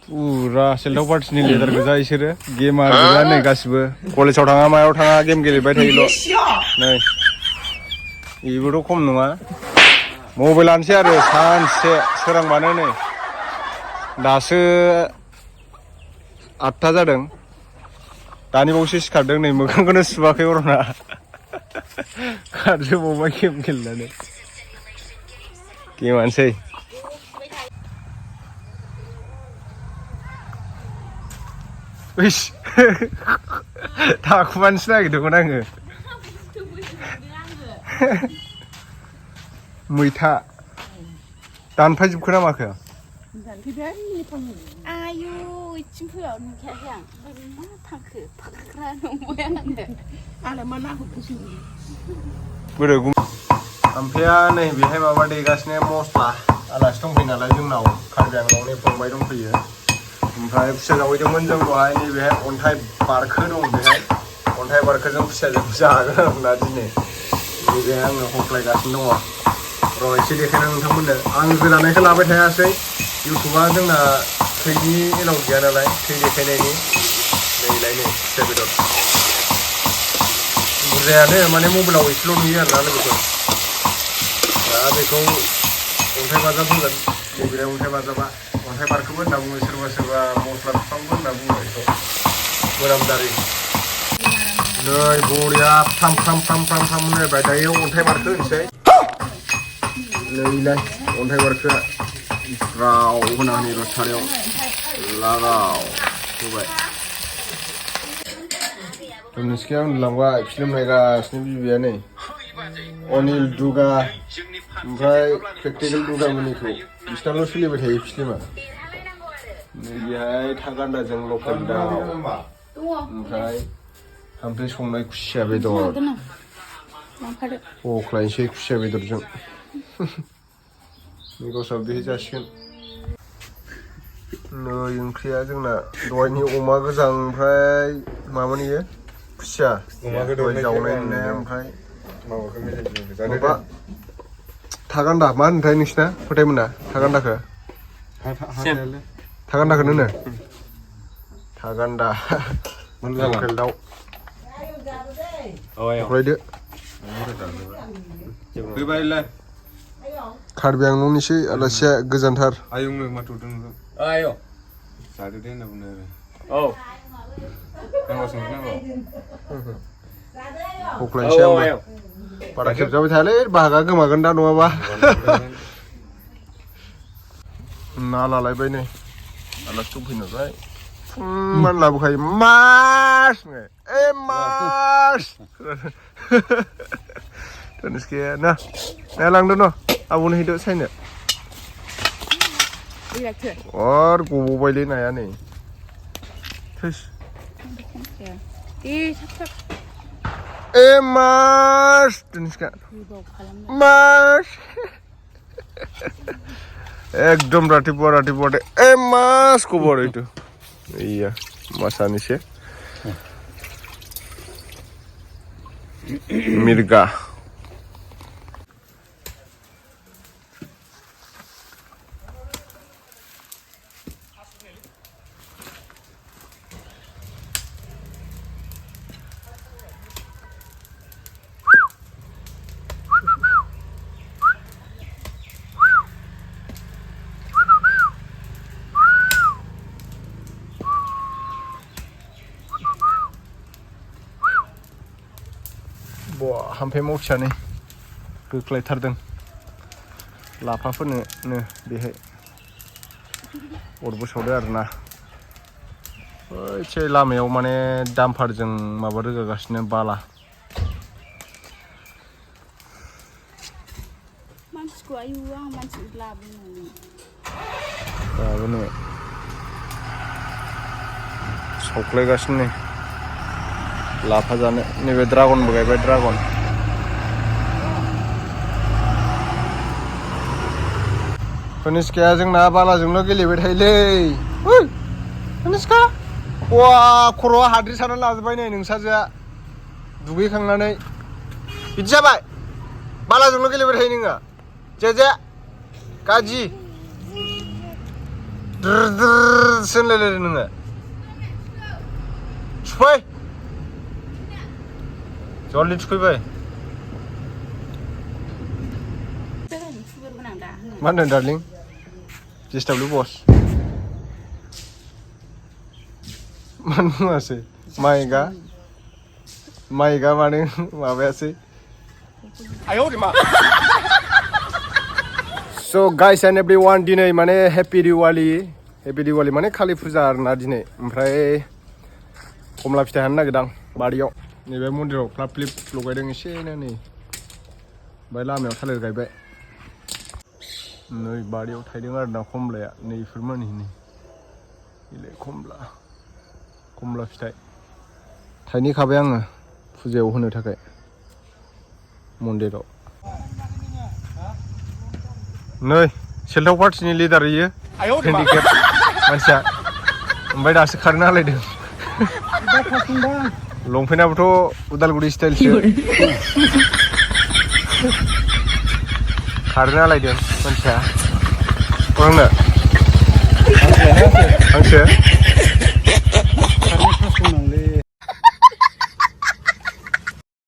फुरा सेल्थाव पार्टिनि लिडार गोजा इसोरो गेमार गोजा नै गासिबो कलेजाव थाङा मायाव थाङा गेम गेलेबाय थायोल' नै बेबोथ' खम नङा मबाइलानोसै आरो सानसे सोरांबानो नै दासो 8टा जादों दानि बावसो सिखारदों नै मोखांखौनो सुवाखै अरना खारजोबावबाय गेम गेलेनानै गेमानोसै इस थाखुमानोसो नागिरदोंमोन आङो मैथा दानफायजोबखो ना माखो आयु इथिं फैयाव नुखायाखै आं ओमफ्राय मा थांखो फाख्रा नंबाय आङो आंलाय मा नाहरखोसो बोरो ओमफ्राय नै बेहाय माबा देगासिनो मस्ला आलासि दंफैयो नालाय जोंनाव कार्बि आंलंनि फंबाय दंफैयो ओमफ्राय खुसिया जावैदोंमोन जों दहाय नैबेहाय अन्थाइ बारखो दं बेहाय अन्थाइ बारखोजों खुसियाजों जागोन आरोना दिनै नैबेहाय आङो हख्लायगासिनो दङ र' एसे देखायना नोंथांमोननो आं गोदानायखौ लाबाय थायासै इउटुबा जोंना थैनि एलाउ गैया नालाय थै देखायनायनि नैलाय नै खुसिया बेदर बुरजायानो माने मबाइलाव एसेल' नुयो आरोना लोगोफोर दा बेखौ अन्थाइ बाजाब होगोन नैबेहाय अन्थाइ बाजाबा अन्थाइ बारखोबो होनना बुङो सोरबा सोरबा मस्ला बिफांबो होनना बुङो बेखौ मोनामदारि नै बरिया फ्राम फ्राम फ्राम फ्राम फ्राम होनबाय दायो अन्थाइ बारखो होनोसै नैलाय अन्थाइ बारखोआ राव होना होनि सारायाव लागाव होबाय निस्किया उन्दुलांबाय फिल्म नायगासिनो बिबैया नै अनिल दुगा ओमफ्राय प्रेक्टिकेल दुगामोननिखौ बिसिनाल' सोलिबाय थायो फिल्मा नैबेहाय थागान्दाजों लकेल दाउ ओमफ्राय ओमफ्राय संनाय खुसिया बेदर हख्लायनोसै खुसिया बेदरजों गावस्रा बेहाय जासिगोन नै ओंख्रिया जोंना दहायनि अमा गोजां ओमफ्राय माबानि खुसिया दहाय जावनाय ओमफ्राय माबा थागान्दा मा होनोथाय नोंसिना फोथायमोना थागान्दाखौ थागान्दाखौनो होनो थागान्दा लकेल दाउ हख्लायदो कार्बि आंलंनिसै आलासिया गोजानथार आयंनो माथ'दों आय' जादो दे होनना बुंदों आरो नांगौ सोंनांगौ हख्लायनोसै आंबो बारा खेबजाबाय थायालै बाहागा गोमागोन दा नङाबा ना लालायबाय नै आलासि दंफैनायलाय फुंमान लाबोखायो मास ए मास दोनसै ना ना लांदो न' आब'नो हैदो सायनो अर गबावबायलै नाया नै थैस ए मास दोनसै मास एकदम रातिपुवा दे ए मास खबर itu iya masanise mirga हामफे मौसियानै गोख्लायथारदों लाफाफोरनो बेहाय अरबो सावदो आरोना एसे लामायाव माने दाम्पारजों माबा रोगागासिनो बाला मानसिखौ आयु आं मानसि लाबोनो सावख्लायगासिनो नै लाफा जानो नैबे ड्रागनबो गायबाय ड्रागन कनिष्काया जोंना बालाजोंल' गेलेबाय थायोलै कनिष्का वा खर'आ हाद्रि सारना लाजोब्बाय नै नोंसाजोआ दुगैखांनानै बिदि जाबाय बालाजोंल' गेलेबाय थायो नोङो जे गाजि द्र माथो होनलायलायदों नोङो थुफै जल्दि थुफैबाय मा होनदों डार्लिं JW बस मानो बुङासै माइकआ मानो माबायासै स' गाइस एन्ड एभ्रिवान दिनै माने हेपि दिवाली माने कालि फुजा आरोना दिनै ओमफ्राय कमला फिथाइ हाननो नागिरदां बारियाव नैबे मन्दिराव क्लाब क्लिप लगायदों एसेनो नै ओमफ्राय लामायाव थालिर गायबाय नै बारियाव थायदों आरोना कमलाया नै इफोर मानि नै कमला फिथाइ थाइनैखाबाय आङो फुजायाव होनो थाखाय मन्दिराव नै सेल्थाव पार्टिनि लिडार इयो हेन्डिकेप मानसिया ओमफ्राय दासो खारनो हालायदों लंपेन्टाबोथ' उदालगुरि स्टाइलसो खारनो हालायदों मानसिया हांसो